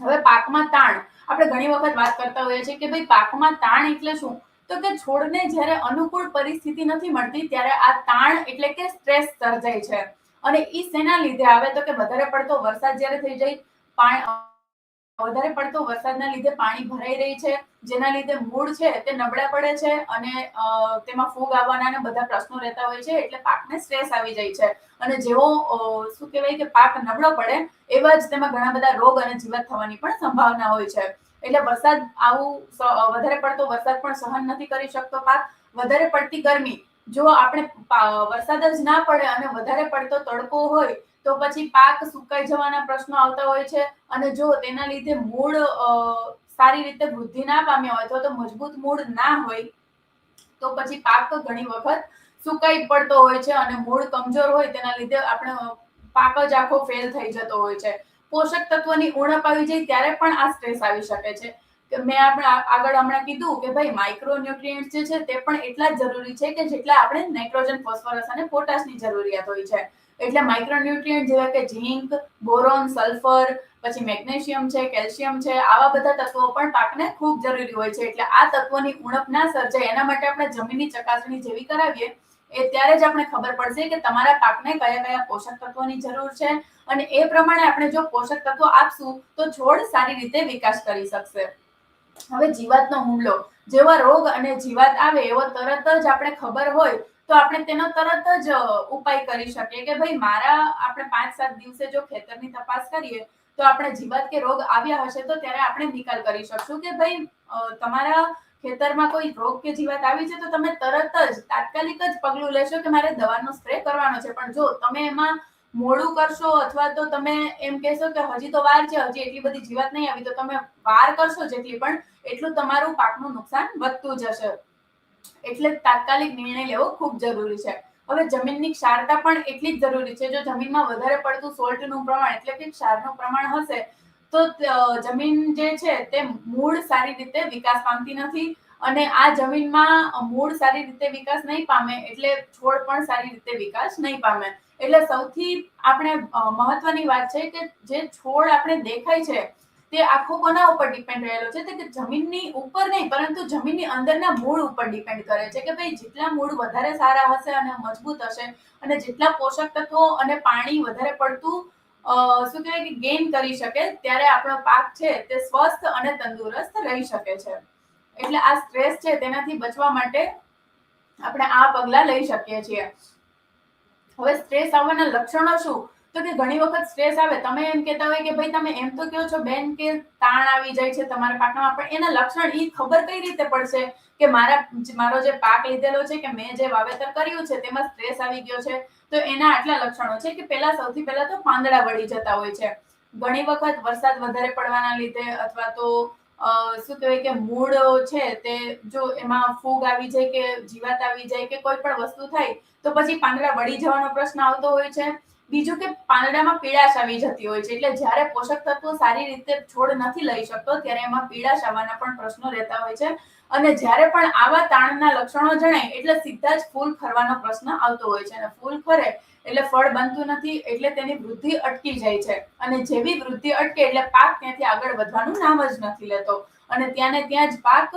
હવે પાકમાં તાણ. આપણે ઘણી વખત વાત કરતા હોઈએ છીએ કે ભાઈ પાકમાં તાણ એટલે શું? તો કે છોડને જ્યારે અનુકૂળ પરિસ્થિતિ નથી મળતી ત્યારે આ તાણ એટલે કે સ્ટ્રેસ સર્જાય છે. અને ઈ શેના લીધે આવે? તો કે વધારે પડતો વરસાદ જ્યારે થઈ જાય, વધારે પડતો વરસાદના લીધે પાણી ભરાઈ રહી છે, જેના લીધે મૂળ છે તે નબળા પડે છે અને તેમાં ફૂગ આવવાના અને બધા પ્રશ્નો રહેતા હોય છે, એટલે પાકને સ્ટ્રેસ આવી જાય છે. અને જેવો શું કહેવાય કે પાક નબળો પડે એવા જ તેમાં ઘણા બધા રોગ અને જીવાત થવાની પણ સંભાવના હોય છે. એટલે વધારે પડતો વરસાદ પણ સહન નથી કરી શકતો પાક. વધારે પડતી ગરમી, જો આપણે વરસાદ જ ના પડે અને વધારે પડતો તડકો હોય તો પછી પાક સુકાઈ જવાના પ્રશ્નો આવતા હોય છે. અને જો તેના લીધે મૂળ સારી રીતે વૃદ્ધિ ના પામ્યા હોય, અથવા તો મજબૂત મૂળ ના હોય, તો પછી પાક ઘણી વખત સુકાઈ પડતો હોય છે અને મૂળ કમજોર હોય તેના લીધે આપણે પાક જ આખો ફેલ થઈ જતો હોય છે. પોષક તત્વોની ઉણપ આવી જાય ત્યારે પણ આ સ્ટ્રેસ આવી શકે છે. મેં આગળ હમણાં કીધું કે ભાઈ માઇક્રોન્યુટ્રિયન્ટ્સ જે છે તે પણ એટલા જ જરૂરી છે કે જેટલા આપણે નાઇટ્રોજન, ફોસ્ફરસ અને પોટાશની જરૂરિયાત હોય છે. એટલે માઇક્રોન્યુટ્રિયન્ટ જેવા કે ઝીંક, બોરોન, સલ્ફર, પછી મેગ્નેશિયમ છે, કેલ્શિયમ છે, આવા બધા તત્વો પણ પાકને ખૂબ જરૂરી હોય છે. એટલે આ તત્વોની ઉણપ ના સર્જાય એના માટે આપણે જમીનની ચકાસણી જેવી કરાવીએ ત્યારે જ આપણે ખબર પડશે કે તમારા પાકને કયા પોષક તત્વોની જરૂર છે, અને એ પ્રમાણે આપણે જો પોષક તત્વો આપશું તો છોડ સારી રીતે વિકાસ કરી શકશે. હવે જીવાતનો હુમલો. જેવા રોગ અને જીવાત આવે એવો તરત જ આપણે ખબર હોય તો આપણે તેનો તરત જ ઉપાય કરી શકીએ કે ભાઈ આપણે 5-7 દિવસે જો ખેતરની તપાસ કરીએ તો આપણે જીવાત કે રોગ આવ્યા હશે તો ત્યારે આપણે નિકાલ કરી શકશું કે ભાઈ તમારા ખેતરમાં કોઈ રોગ કે જીવાત આવી છે તો તમે તરત જ તાત્કાલિક જ પગલું લેશો કે મારે દવાનો સ્પ્રે કરવાનો છે. પણ જો તમે એમાં મોડું કરશો અથવા તો તમે એમ કહેશો કે હજી તો વાર છે, હજી એટલી બધી જીવાત નહીં આવી, તો તમે વાર કરશો જેટલી પણ એટલું તમારું પાકનું નુકસાન વધતું જશે. એટલે તાત્કાલિક નિર્ણય લેવો ખૂબ જરૂરી છે. હવે જમીનની ક્ષારતા પણ એટલી જ જરૂરી છે. જો જમીનમાં વધારે પડતું સોલ્ટનું પ્રમાણ એટલે કે ક્ષારનું પ્રમાણ હશે તો જમીન જે છે તે મૂળ સારી રીતે વિકાસ પામતી નથી, અને આ જમીનમાં મૂળ સારી રીતે વિકાસ નહીં પામે એટલે છોડ પણ સારી રીતે વિકાસ નહીં પામે. એટલે સૌથી આપણે મહત્વની વાત છે કે જે છોડ આપણે દેખાય છે તે આખો કોના ઉપર ડિપેન્ડ રહેલો છે, તો કે જમીનની ઉપર નહીં પરંતુ જમીનની અંદરના મૂળ ઉપર ડિપેન્ડ કરે છે કે ભાઈ જેટલા મૂળ વધારે સારા હશે અને મજબૂત હશે અને જેટલા પોષક તત્વો અને પાણી વધારે પડતું શું કહેવાય કે ગેઇન કરી શકે ત્યારે આપણો પાક છે તે સ્વસ્થ અને તંદુરસ્ત રહી શકે છે. એટલે આ સ્ટ્રેસ છે તેનાથી બચવા માટે આપણે આ પગલા લઈ શકીએ છીએ. હવે સ્ટ્રેસ આવવાના લક્ષણો શું? તો કે ઘણી વખત સ્ટ્રેસ આવે, તમે એમ કહેતા હોય કે ભાઈ તમે એમ તો કહો છો બેન કે તાણ આવી જાય છે તમારા પાકમાં, પણ એના લક્ષણ ઈ ખબર કઈ રીતે પડશે કે મારો જે પાક લીધેલો છે કે મેં જે વાવેતર કર્યું છે તેમાં સ્ટ્રેસ આવી ગયો છે? તો એના આટલા લક્ષણો છે કે સૌથી પહેલા તો પાંદડા વળી જતા હોય છે. ઘણી વખત વરસાદ વધારે પડવાના લીધે અથવા તો શું કહેવાય કે મૂળ છે તે જો એમાં ફૂગ આવી જાય કે જીવાત આવી જાય કે કોઈ પણ વસ્તુ થાય તો પછી પાંદડા વળી જવાનો પ્રશ્ન આવતો હોય છે. બીજું કે પાંદડામાં પીળાશ આવી જતી હોય છે. એટલે જ્યારે પોષક તત્વો સારી રીતે છોડ નથી લઈ શકતો ત્યારે એમાં પીળાશ આવવાના પણ પ્રશ્નો રહેતા હોય છે. અને જ્યારે પણ આવા તાણના લક્ષણો જણાય એટલે સીધા જ ફૂલ ખરવાનો પ્રશ્ન આવતો હોય છે. અને ફૂલ ખરે એટલે ફળ બનતું નથી, એટલે તેની વૃદ્ધિ અટકી જાય છે. અને જેવી વૃદ્ધિ અટકે એટલે પાક ત્યાંથી આગળ વધવાનું નામ જ નથી લેતો અને ત્યાં ને ત્યાં જ પાક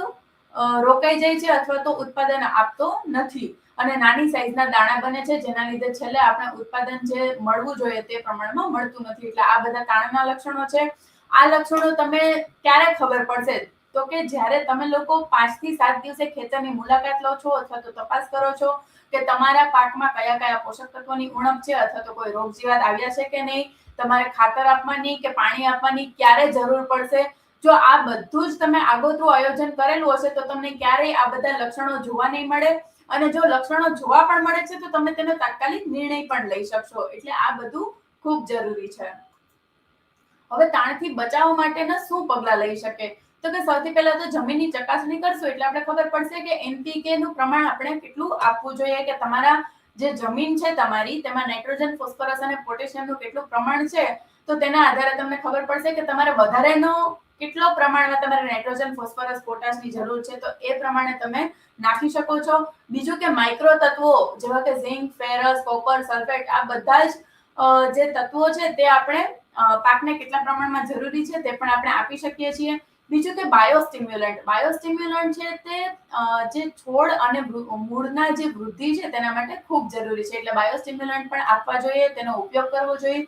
રોકાઈ જાય છે અથવા તો ઉત્પાદન આપતો નથી અને નાની સાઈઝના દાણા બને છે, જેના લીધે છેલ્લે આપણે ઉત્પાદન જે મળવું જોઈએ તે પ્રમાણમાં મળતું નથી. એટલે આ બધા તાણના લક્ષણો છે. આ લક્ષણો તમે ક્યારે ખબર પડશે? તો કે જ્યારે તમે લોકો 5 થી 7 દિવસે ખેતરની મુલાકાત લો છો અથવા તો તપાસ કરો છો કે તમારા પાકમાં કયા કયા પોષક તત્વોની ઉણપ છે અથવા તો કોઈ રોગ જીવાત આવ્યા છે કે નહીં, તમારે ખાતર આપવાની કે પાણી આપવાની ક્યારે જરૂર પડશે. જો આ બધું જ તમે આગોતરું આયોજન કરેલું હશે તો તમને ક્યારેય આ બધા લક્ષણો જોવા નહીં મળે, અને જો લક્ષણો જોવા પણ મળે છે તો તમે તેનો તાત્કાલિક નિર્ણય પણ લઈ શકશો. એટલે આ બધું ખૂબ જરૂરી છે. હવે તાણથી બચાવ માટેના શું પગલા લઈ શકે? તો કે સૌથી પહેલા તો જમીનની ચકાસણી કરશું એટલે આપણે ખબર પડશે કે NPK નું પ્રમાણ આપણે કેટલું આપવું જોઈએ, કે તમારા જે જમીન છે તમારી તેમાં નાઇટ્રોજન, ફોસ્ફરસ અને પોટેશિયમનું કેટલું પ્રમાણ છે. તો તેના આધારે તમને ખબર પડશે કે તમારે વધારેનો કેટલો પ્રમાણમાં તમારે નાઇટ્રોજન, ફોસ્ફરસ, પોટાશની જરૂર છે તો એ પ્રમાણે તમે નાખી શકો છો. બીજું કે માઇક્રો તત્વો જેવા કે ઝિંક, ફેરસ, કોપર, સલ્ફેટ આ બધા જ જે તત્વો છે તે આપણે પાકને કેટલા પ્રમાણમાં જરૂરી છે તે પણ આપણે આપી શકીએ છીએ. બીજું કે બાયોસ્ટિમ્યુલન્ટ છે તે જે છોડ અને મૂળના જે વૃદ્ધિ છે તેના માટે ખૂબ જરૂરી છે. એટલે બાયોસ્ટિમ્યુલન્ટ પણ આપવા જોઈએ, તેનો ઉપયોગ કરવો જોઈએ.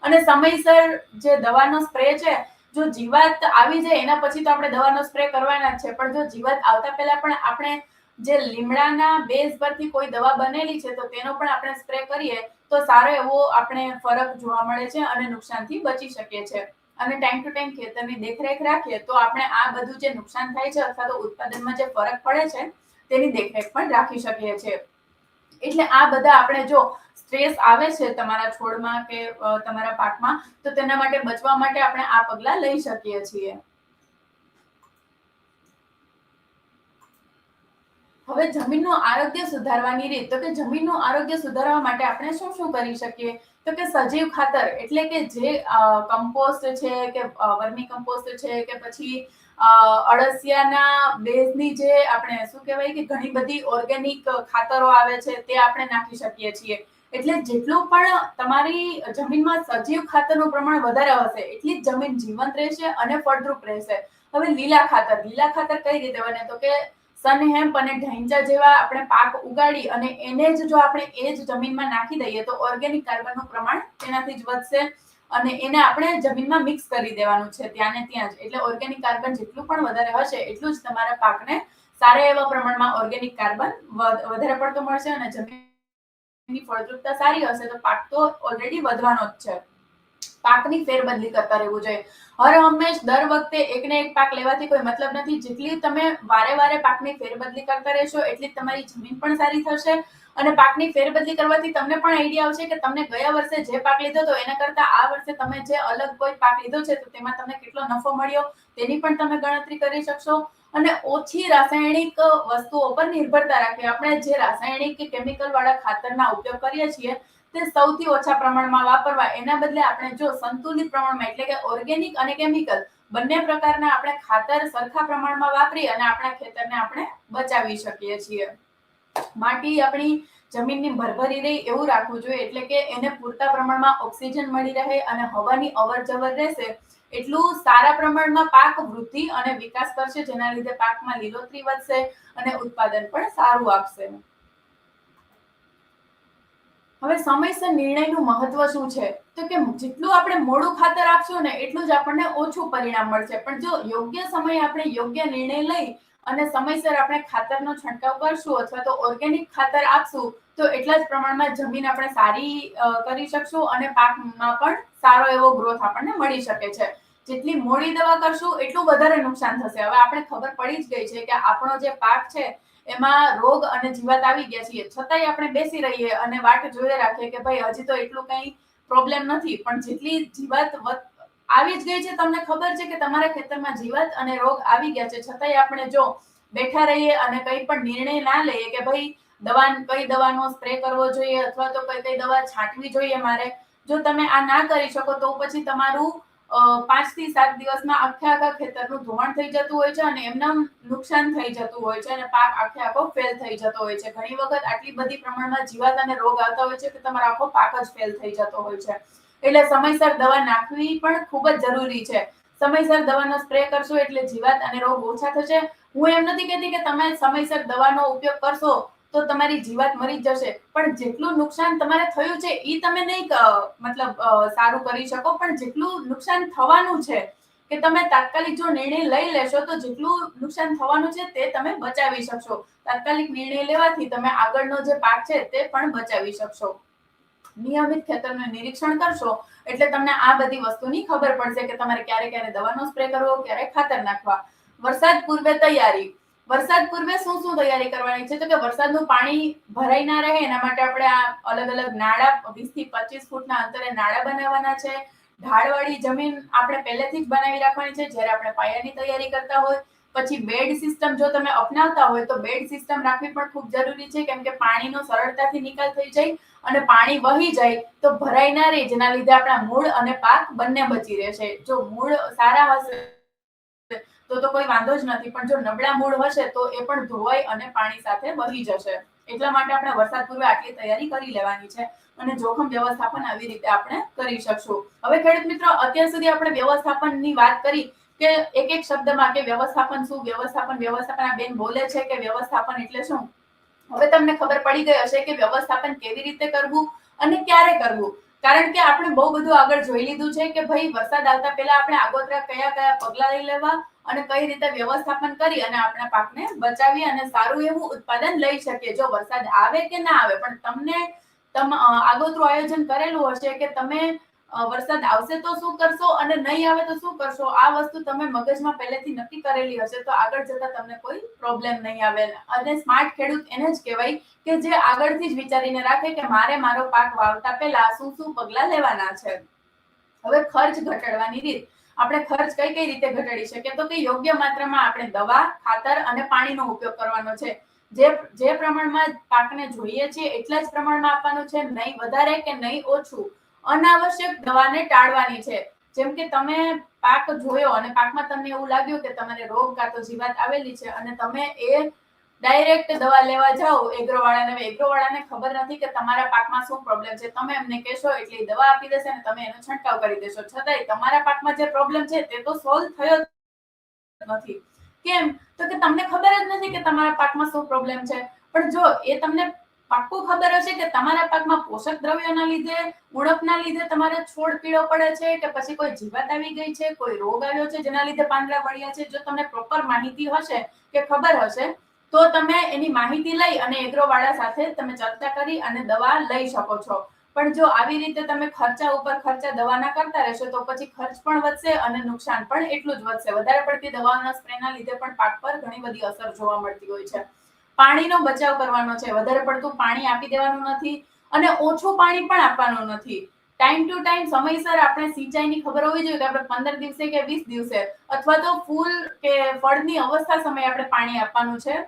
અને સમયસર જે દવાનો સ્પ્રે છે, જો જીવાત આવી જાય એના પછી તો આપણે દવાનો સ્પ્રે કરવાના જ છે, પણ જો જીવાત આવતા પહેલા પણ આપણે જે લીમડાના બેઝ પરથી કોઈ દવા બનેલી છે તો તેનો પણ આપણે સ્પ્રે કરીએ તો સારો એવો આપણે ફરક જોવા મળે છે અને નુકસાનથી બચી શકીએ છીએ. અને ટાઈમ ટુ ટાઈમ ખેતરની દેખરેખ રાખીએ તો આપણે આ બધું જે નુકસાન થાય છે અથવા તો ઉત્પાદનમાં જે ફરક પડે છે તેની દેખરેખ પણ રાખી શકીએ છીએ. એટલે આ બધા આપણે જો સ્ટ્રેસ આવે છે તમારા છોડમાં કે તમારા પાકમાં તો તેના માટે બચવા માટે આપણે આ પગલા લઈ શકીએ છીએ. હવે જમીનનું આરોગ્ય સુધારવાની રીત, તો કે જમીનનું આરોગ્ય સુધારવા માટે આપણે શું શું કરી શકીએ? તો કે સજીવ ખાતર એટલે કે જે કમ્પોસ્ટ છે કે વર્મી કમ્પોસ્ટ છે કે પછી અળસિયાના બેઝની જે આપણે શું કહેવાય કે ઘણી બધી ઓર્ગેનિક ખાતરો આવે છે તે આપણે નાખી શકીએ છીએ. એટલે જેટલું પણ તમારી જમીનમાં સજીવ ખાતરનું પ્રમાણ વધારે હશે એટલી જ જમીન જીવંત રહેશે અને ફળદ્રુપ રહેશે. હવે લીલા ખાતર કઈ રીતે બને? તો કે સનહેમ્પ અને ઢૈંચા જેવા આપણે પાક ઉગાડી અને એને જ જો આપણે એ જ જમીનમાં નાખી દઈએ તો ઓર્ગેનિક કાર્બનનું પ્રમાણ તેનાથી જ વધશે અને એને આપણે જમીનમાં મિક્સ કરી દેવાનું છે ત્યાં ને ત્યાં જ. એટલે ઓર્ગેનિક કાર્બન જેટલું પણ વધારે હશે એટલું જ તમારા પાકને સારા એવા પ્રમાણમાં ઓર્ગેનિક કાર્બન વધારે પડતો મળશે અને જમીનની ફળદ્રુપતા સારી હશે તો પાક તો ઓલરેડી વધવાનો જ છે. પાકની ફેરબદલી કરતા રહેવું જોઈએ. હર હંમેશ દર વખતે એકને એક પાક લેવાથી કોઈ મતલબ નથી. જેટલી તમે વારે વારે પાકની ફેરબદલી કરતા રહેશો એટલી તમારી જમીન પણ સારી થશે અને પાકની ફેરબદલી કરવાથી તમને પણ આઈડિયા આવશે કે તમને ગયા વર્ષે જે પાક લીધો હતો એના કરતા આ વર્ષે તમે જે અલગ કોઈ પાક લીધો છે તો તેમાં તમને કેટલો નફો મળ્યો તેની પણ તમે ગણતરી કરી શકશો. અને ઓછી રાસાયણિક વસ્તુઓ પર નિર્ભરતા રાખવી. આપણે જે રાસાયણિક કે કેમિકલ વાળા ખાતરના ઉપયોગ કરીએ છીએ તે સૌથી ઓછા પ્રમાણમાં વાપરવા. એના બદલે આપણે જો સંતુલિત પ્રમાણમાં એટલે કે ઓર્ગેનિક અને કેમિકલ બંને પ્રકારના આપણે ખાતર સરખા પ્રમાણમાં વાપરી અને આપણા ખેતરને આપણે બચાવી શકીએ છીએ. માટી આપણી જમીનની ભરભરી રહે એવું રાખવું જોઈએ એટલે કે એને પૂરતા પ્રમાણમાં ઓક્સિજન મળી રહે અને હવાની અવર જવર રહેશે એટલું સારા પ્રમાણમાં પાક વૃદ્ધિ અને વિકાસ કરશે, જેના લીધે પાકમાં લીલોતરી વધશે અને ઉત્પાદન પણ સારું આપશે. હવે સમયસર નિર્ણયનું મહત્વ શું છે તો કે જેટલું આપણે મોડું ખાતર આપશું ને એટલું જ આપણને ઓછું પરિણામ મળશે. પણ જો યોગ્ય સમયે આપણે યોગ્ય નિર્ણય લઈ અને સમયસર આપણે ખાતરનો છંટકાવ કરશું અથવા તો ઓર્ગેનિક ખાતર આપશું તો એટલા જ પ્રમાણમાં જમીન આપણે સારી કરી શકશું અને પાકમાં પણ સારો એવો ગ્રોથ આપણને મળી શકે છે. જેટલી મોડી દવા કરશું એટલું વધારે નુકસાન થશે. હવે આપણે ખબર પડી જ ગઈ છે કે આપણો જે પાક છે એમાં રોગ અને જીવાત આવી ગયા છે, છતાંય આપણે બેસી રહીએ અને વાટ જોઈ રાખીએ કે ભાઈ હજી તો એટલું કઈ પ્રોબ્લેમ નથી. પણ જેટલી જીવાત આવી જ ગઈ છે, તમને ખબર છે કે તમારા ખેતરમાં જીવાત અને રોગ આવી ગયા છે, છતાંય આપણે જો બેઠા રહીએ અને કઈ પણ નિર્ણય ના લઈએ કે ભાઈ કઈ દવાનો સ્પ્રે કરવો જોઈએ અથવા તો કઈ દવા છાંટવી જોઈએ મારે, જો તમે આ ના કરી શકો તો પછી તમારું 5 થી 7 દિવસમાં આખા ખેતરનું ધોવાણ થઈ જતું હોય છે અને એમના નુકસાન થઈ જતું હોય છે અને પાક આખો ફેલ થઈ જતો હોય છે. ઘણી વખત આટલી બધી પ્રમાણમાં જીવાત અને રોગ આવતા હોય છે કે તમારો આખો પાક જ ફેલ થઈ જતો હોય છે. એટલે સમયસર દવા નાખવી પણ ખૂબ જ જરૂરી છે. સમયસર દવાનો સ્પ્રે કરશો એટલે જીવાત અને રોગ ઓછા થશે. હું એમ નથી કહેતી કે તમે સમયસર દવાનો ઉપયોગ કરશો તો તમારી જીવાત મરી જશે, પણ જેટલું નુકસાન તમારે થયું છે એ તમે નહીં સારું કરી શકો, પણ જેટલું નુકસાન થવાનું છે કે તમે તાત્કાલિક જો નિર્ણય લઈ લેશો તો જેટલું નુકસાન થવાનું છે તે તમે બચાવી શકશો. તાત્કાલિક નિર્ણય લેવાથી તમે આગળનો જે પાક છે તે પણ બચાવી શકશો. નિયમિત ખેતરનું નિરીક્ષણ કરશો એટલે તમને આ બધી વસ્તુની ખબર પડશે કે તમારે ક્યારે દવાનો સ્પ્રે કરવો, ક્યારે ખાતર નાખવા. વરસાદ પૂર્વે તૈયારી. વરસાદ પૂર્વે શું તૈયારી કરવાની છે તો કે વરસાદનું પાણી ભરાઈ ના રહે એના માટે આપણે આ અલગ અલગ નાળા 20 થી 25 ફૂટના અંતરે નાળા બનાવવાના છે. ઢાળવાળી જમીન આપણે પહેલેથી જ બનાવી રાખવાની છે જ્યારે આપણે પાયાની તૈયારી કરતા હોય. પછી બેડ સિસ્ટમ જો તમે અપનાવતા હોય તો બેડ સિસ્ટમ રાખવી પણ ખૂબ જરૂરી છે, કેમ કે પાણીનો સરળતાથી નિકાલ થઈ જાય અને પાણી વહી જાય તો ભરાઈ ના રહે, જેના લીધે આપણા મૂળ અને પાક બંને બચી રહેશે. જો મૂળ સારા હશે તો કોઈ વાંધો જ નથી, પણ જો નબળા મૂળ હશે તો એ પણ ધોવાઈ અને પાણી સાથે વહી જશે. એટલા માટે આપણે વરસાદ પૂર્વે આટલી તૈયારી કરી લેવાની છે અને જોખમ વ્યવસ્થાપન આવી રીતે આપણે કરી શકશું. હવે ખેડૂત મિત્રો, અત્યાર સુધી આપણે વ્યવસ્થાપનની વાત કરી કે એક શબ્દમાં કે વ્યવસ્થાપન શું, વ્યવસ્થાપન આ બેન બોલે છે કે વ્યવસ્થાપન એટલે શું. હવે તમને ખબર પડી ગઈ હશે કે વ્યવસ્થાપન કેવી રીતે કરવું અને ક્યારે કરવું. કારણ કે આપણે બહુ બધું આગળ જોઈ લીધું છે કે ભાઈ વરસાદ આવતા પહેલા આપણે આગોતરા કયા પગલા લઈ લેવા અને કઈ રીતે વ્યવસ્થાપન કરી અને આપણા પાકને બચાવી અને સારું એવું ઉત્પાદન લઈ શકીએ. જો વરસાદ આવે કે ના આવે, પણ તમને આગોતરું આયોજન કરેલું હશે કે તમે વરસાદ આવશે તો શું કરશો અને નહીં આવે તો શું કરશો, આ વસ્તુ તમે મગજમાં પહેલેથી નક્કી કરેલી હશે તો આગળ જતા તમને કોઈ પ્રોબ્લેમ નહીં આવે. અને સ્માર્ટ ખેડૂત એને જ કહેવાય કે જે આગળથી જ વિચારીને રાખે કે મારે મારો પાક વાવતા પહેલા શું પગલા લેવાના છે. હવે ખર્ચ ઘટાડવાની રીત. આપણે ખર્ચ કઈ રીતે ઘટાડી શકીએ તો કે યોગ્ય માત્રામાં આપણે દવા, ખાતર અને પાણીનો ઉપયોગ કરવાનો છે. જે પ્રમાણમાં પાકને જોઈએ છે એટલા જ પ્રમાણમાં આપવાનું છે, નહીં વધારે કે નહીં ઓછું. અનાવશ્યક દવાને ટાળવાની છે. જેમ કે તમે પાક જોયો અને પાકમાં તમને એવું લાગ્યું કે તમારે રોગ કાં તો જીવાત આવેલી છે અને તમે એ ડાયરેક્ટ દવા લેવા જાઓ એગ્રોવાળાને ખબર નથી કે તમારા પાકમાં શું પ્રોબ્લેમ છે. તમે એમને કહેશો એટલે દવા આપી દેશે અને તમે એનો છંટકાવ કરી દેશો, છતાંય તમારા પાકમાં જે પ્રોબ્લેમ છે તે તો સોલ્વ થયો નથી. કેમ તો કે તમને ખબર જ નથી કે તમારા પાકમાં શું પ્રોબ્લેમ છે. પણ જો એ તમને પાક્કું ખબર હશે કે તમારા પાકમાં પોષક દ્રવ્યોના લીધે, ઉણપના લીધે તમારે છોડ પીળો પડે છે કે પછી કોઈ જીવાત આવી ગઈ છે, કોઈ રોગ આવ્યો છે જેના લીધે પાંદડા વળ્યા છે, જો તમને પ્રોપર માહિતી હશે કે ખબર હશે તો તમે એની માહિતી લઈ અને એગ્રોવાળા સાથે તમે ચર્ચા કરી અને દવા લઈ શકો છો. પણ જો આવી રીતે તમે ખર્ચા ઉપર ખર્ચા દવાના કરતા રહેશો તો પછી ખર્ચ પણ વધશે અને નુકસાન પણ એટલું જ વધશે. વધારે પડતી દવાઓના સ્પ્રેના લીધે પણ પાક પર ઘણી બધી અસર જોવા મળતી હોય છે. પાણીનો બચાવ કરવાનો છે, વધારે પડતું પાણી આપી દેવાનું નથી અને ઓછું પાણી પણ આપવાનું નથી. ટાઈમ ટુ ટાઈમ સમયસર આપણે સિંચાઈની ખબર હોવી જોઈએ કે આપણે 15 દિવસે કે 20 દિવસે અથવા તો ફૂલ કે ફળની અવસ્થા સમયે આપણે પાણી આપવાનું છે.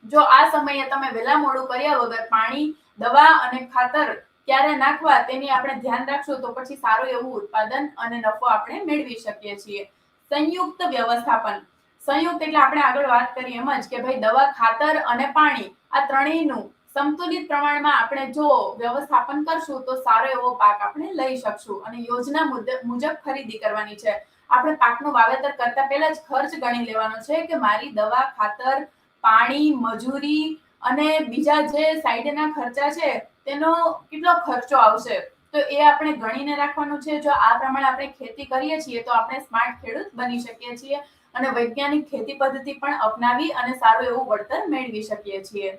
જો આ સમયે તમે વહેલા મોડું કર્યા વગર પાણી, દવા અને ખાતર ક્યારે નાખવા તેની આપણે ધ્યાન રાખશું તો પછી સારું એવું ઉત્પાદન અને નફો આપણે મેળવી શકીએ છીએ. સંયુક્ત વ્યવસ્થાપન. સંયુક્ત એટલે આપણે આગળ વાત કરી એમ જ કે ભાઈ દવા, ખાતર અને પાણી આ ત્રણેયનું સંતુલિત પ્રમાણમાં આપણે જો વ્યવસ્થાપન કરશું તો સારો એવો પાક આપણે લઈ શકશું. અને યોજના મુજબ ખરીદી કરવાની છે. આપણે પાકનું વાવેતર કરતા પહેલા જ ખર્ચ ગણી લેવાનો છે કે મારી દવા, ખાતર, પાણી, મજૂરી અને બીજા જે સાઈડના ખર્ચા છે તેનો કેટલો ખર્ચો આવશે. તો એ આપણે ગણીને રાખવાનું છે. જો આ પ્રમાણે આપણે ખેતી કરીએ છીએ તો આપણે સ્માર્ટ ખેડૂત બની શકીએ છીએ અને વૈજ્ઞાનિક ખેતી પદ્ધતિ પણ અપનાવી અને સારું એવું વળતર મેળવી શકીએ છીએ.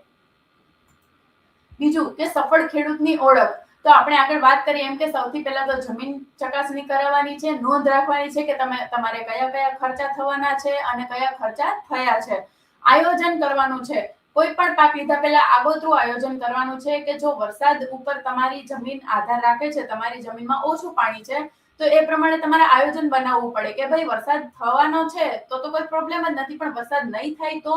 બીજું કે સફળ ખેડૂતની ઓળખ. તો આપણે આગળ વાત કરીએ એમ કે સૌથી પહેલા તો જમીન ચકાસણી કરાવવાની છે, નોંધ રાખવાની છે કે તમારે કયા કયા ખર્ચા થવાના છે અને કયા ખર્ચા થયા છે. આયોજન કરવાનું છે. કોઈ પણ પાક લીધા પહેલા આગોતરું આયોજન કરવાનું છે કે જો વરસાદ ઉપર તમારી જમીન આધાર રાખે છે, તમારી જમીનમાં ઓછું પાણી છે તો એ પ્રમાણે તમારે આયોજન બનાવવું પડે કે ભાઈ વરસાદ થવાનો છે તો કોઈ પ્રોબ્લેમ જ નથી, પણ વરસાદ નહીં થાય તો.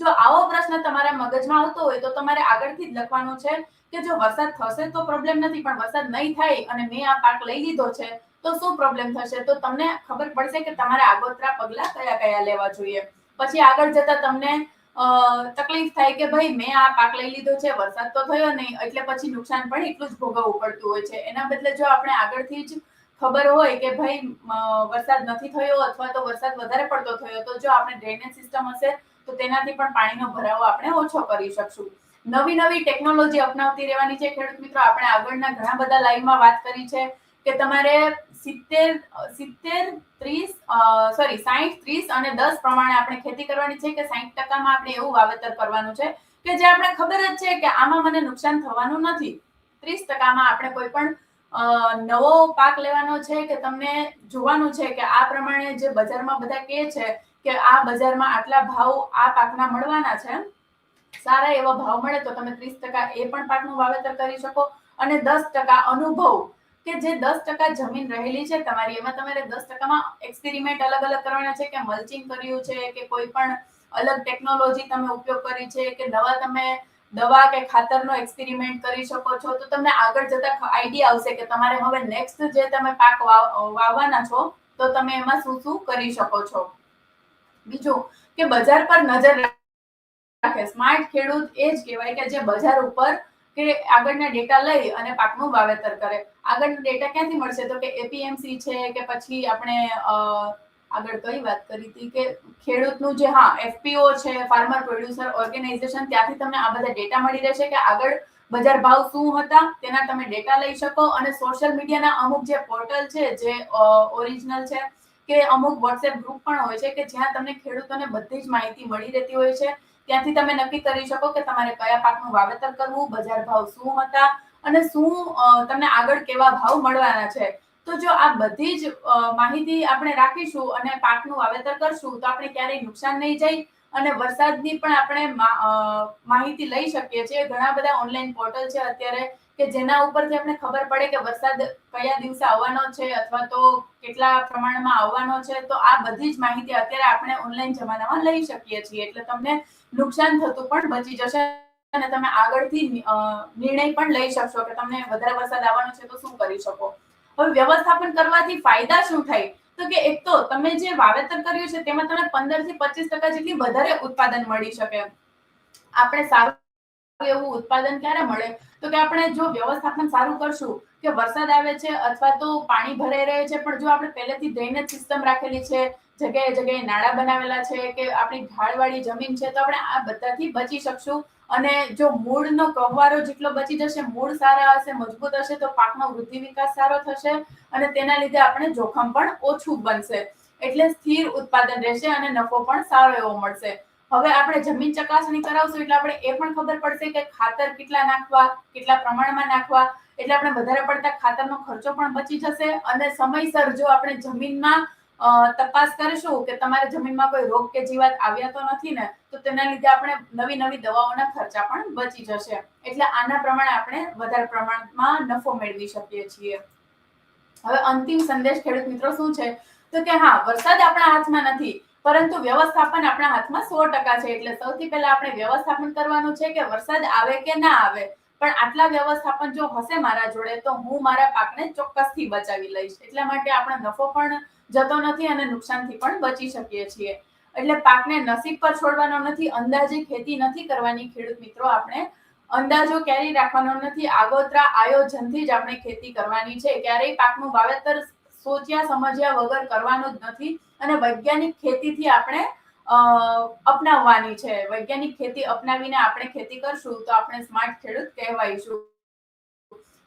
જો આવો પ્રશ્ન તમારા મગજમાં આવતો હોય તો તમારે આગળથી જ લખવાનું છે કે જો વરસાદ થશે તો પ્રોબ્લેમ નથી, પણ વરસાદ નહીં થાય અને મેં આ પાક લઈ લીધો છે તો શું પ્રોબ્લેમ થશે. તો તમને ખબર પડશે કે તમારે આગોતરા પગલા કયા કયા લેવા જોઈએ. પછી આગળ જતા તમને તકલીફ થાય કે ભાઈ મેં આ પાક લઈ લીધો છે, વરસાદ તો થયો નહીં એટલે પછી નુકસાન પણ એટલું જ ભોગવવું પડતું હોય છે. એના બદલે જો આપણે આગળથી જ ખબર હોય કે ભાઈ વરસાદ નથી થયો અથવા તો વરસાદ વધારે પડતો થયો તો જો આપણે ડ્રેનેજ સિસ્ટમ હશે તો તેનાથી પણ પાણીનો ભરાવો આપણે ઓછો કરી શકશું. નવી નવી ટેકનોલોજી અપનાવતી રહેવાની છે. ખેડૂત મિત્રો, આપણે આગળના ઘણા બધા લાઈવમાં વાત કરી છે કે તમારે 60, 30 અને 10 પ્રમાણે આપણે ખેતી કરવાની છે કે 60% આપણે એવું વાવેતર કરવાનું છે કે જે આપણે ખબર જ છે કે આમાં મને નુકસાન થવાનું નથી. 30% આપણે કોઈ પણ નવો પાક લેવાનો છે કે તમને જોવાનું છે કે આ પ્રમાણે જે બજારમાં બધા કહે છે કે આ બજારમાં આટલા ભાવ આ પાકના મળવાના છે, સારા એવા ભાવ મળે તો તમે 30% એ પણ પાકનું વાવેતર કરી શકો. અને 10% અનુભવ કે જે 10% જમીન રહેલી છે તમારી, એમાં તમારે 10%માં એક્સપેરિમેન્ટ અલગ અલગ કરવાના છે કે મલ્ચિંગ કર્યું છે કે કોઈ પણ અલગ ટેકનોલોજી તમે ઉપયોગ કરી છે કે તમે દવા કે ખાતરનો એક્સપેરિમેન્ટ કરી શકો છો. તો તમને આગળ જતા આઈડિયા આવશે કે તમારે હવે નેક્સ્ટ જે તમે પાક વાવવાના છો તો તમે એમાં શું શું કરી શકો છો. બીજું કે બજાર પર નજર રાખે. સ્માર્ટ ખેડૂત એ જ કહેવાય કે જે બજાર ઉપર કે આગળના ડેટા લઈ અને પાકનું વાવેતર કરે. આગળના ડેટા ક્યાંથી મળશે તો કે એપીએમસી છે કે પછી આપણે આગળ કઈ વાત કરી હતી કે ખેડૂતનું જે એફપીઓ છે, ફાર્મર પ્રોડ્યુસર ઓર્ગેનાઇઝેશન, ત્યાંથી તમને આ બધા ડેટા મળી રહેશે કે આગળ બજાર ભાવ શું હતા તેના તમે ડેટા લઈ શકો. અને સોશિયલ મીડિયાના અમુક જે પોર્ટલ છે જે ઓરિજિનલ છે કે અમુક વોટ્સએપ ગ્રુપ પણ હોય છે કે જ્યાં તમને ખેડૂતોને બધી જ માહિતી મળી રહેતી હોય છે. ત્યાંથી તમે નક્કી કરી શકો કે તમારે કયા પાકનું વાવેતર કરવું, બજાર ભાવ શું હતા અને શું તમને આગળ કેવા ભાવ મળવાના છે. તો જો આ બધી જ માહિતી આપણે રાખીશું અને પાકનું વાવેતર કરશું તો આપણે ક્યારેય નુકસાન નહીં જાય અને વરસાદની પણ આપણે માહિતી લઈ શકીએ છીએ. ઘણા બધા ઓનલાઈન પોર્ટલ છે અત્યારે કે જેના ઉપરથી આપણે ખબર પડે કે વરસાદ કયા દિવસે આવવાનો છે અથવા તો કેટલા પ્રમાણમાં આવવાનો છે. તો આ બધી જ માહિતી અત્યારે આપણે ઓનલાઈન જમાનામાં લઈ શકીએ છીએ. એટલે તમને નુકસાન થતું પણ બચી જશે અને તમે આગળથી નિર્ણય પણ લઈ શકશો કે તમને વધારે વરસાદ આવવાનો છે તો શું કરી શકો. હવે વ્યવસ્થાપન કરવાથી ફાયદા શું થાય તો કે એક તો તમે જે વાવેતર કર્યું છે તેમાં તમને 15 થી 25% જેટલી વધારે ઉત્પાદન મળી શકે. આપણે સારું એવું ઉત્પાદન ક્યારે મળે તો કે આપણે જો વ્યવસ્થાપન સારું કરશું કે વરસાદ આવે છે અથવા તો પાણી ભરાઈ રહે છે પણ જો આપણે પહેલેથી ડ્રેનેજ સિસ્ટમ રાખેલી છે, જગ્યાએ જગ્યાએ નાળા બનાવેલા છે કે આપણી ઢાળવાળી જમીન છે તો આપણે આ બધાથી બચી શકશું. અને જો મૂળનો કહેવારો જેટલો બચી જશે, મૂળ સારા હશે, મજબૂત હશે તો પાકનો વૃદ્ધિ વિકાસ સારો થશે અને તેના લીધે આપણે જોખમ પણ ઓછું બનશે. એટલે સ્થિર ઉત્પાદન રહેશે અને નફો પણ સારો એવો મળશે. હવે આપણે જમીન ચકાસણી કરાવશું એટલે આપણે એ પણ ખબર પડશે કે ખાતર કેટલા નાખવા, કેટલા પ્રમાણમાં નાખવા, એટલે આપણે વધારે પડતા ખાતરનો ખર્ચો પણ બચી જશે અને સમયસર જો આપણે જમીનમાં તપાસ કરીશું કે તમારા જમીનમાં કોઈ રોગ કે જીવાત આવ્યા તો નથી ને, તો તેના લીધે આપણે નવી નવી દવાઓના ખર્ચા પણ બચી જશે. એટલે આના પ્રમાણે આપણે વધારે પ્રમાણમાં નફો મેળવી શકીએ છીએ. હવે અંતિમ સંદેશ ખેડૂત મિત્રો શું છે, તો કે હા, વરસાદ આપણા હાથમાં નથી, પરંતુ વ્યવસ્થાપન આપણા હાથમાં 100% છે. એટલે સૌથી પહેલા આપણે વ્યવસ્થાપન કરવાનું છે કે વરસાદ આવે કે ના આવે, પણ આટલા વ્યવસ્થાપન જો હશે મારા જોડે તો હું મારા પાકને ચોક્કસથી બચાવી લઈશ. એટલા માટે આપણે નફો પણ જતો નથી અને નુકસાનથી પણ બચી શકીએ છીએ. એટલે પાકને નસીબ પર છોડવાનો નથી, અંદાજે ખેતી નથી કરવાની ખેડૂત મિત્રો. આપણે અંદાજો ક્યારેય રાખવાનો નથી, આગોતરા આયોજનથી જ આપણે ખેતી કરવાની છે. ક્યારેય પાકનું વાવેતર સોચ્યા સમજ્યા વગર કરવાનું જ નથી અને વૈજ્ઞાનિક ખેતીથી આપણે અપનાવવાની છે. વૈજ્ઞાનિક ખેતી અપનાવીને આપણે ખેતી કરશું તો આપણે સ્માર્ટ ખેડૂત કહેવાઈશું.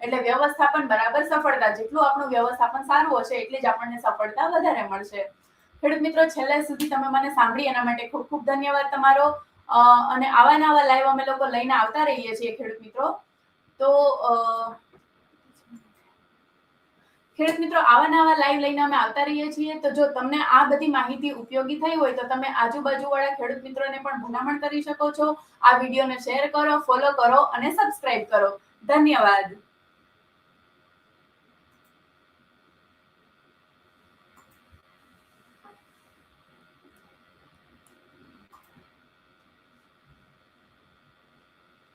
એટલે વ્યવસ્થાપન બરાબર સફળતા, જેટલું આપણું વ્યવસ્થાપન સારું હશે એટલી જ આપણને સફળતા વધારે મળશે. ખેડૂત મિત્રો, છેલ્લે સુધી તમે મને સાંભળી એના માટે ખૂબ ખૂબ ધન્યવાદ તમારો. અને આવા નવા લાઈવ અમે લોકો લઈને આવતા રહીએ છીએ ખેડૂત મિત્રો. તો ખેડૂત મિત્રો, આવા નવા લાઈવ લઈને અમે આવતા રહીએ છીએ. તો જો તમને આ બધી માહિતી ઉપયોગી થઈ હોય તો તમે આજુબાજુવાળા ખેડૂત મિત્રોને પણ ભલામણ કરી શકો છો. આ વિડીયોને શેર કરો, ફોલો કરો અને સબસ્ક્રાઇબ કરો. ધન્યવાદ.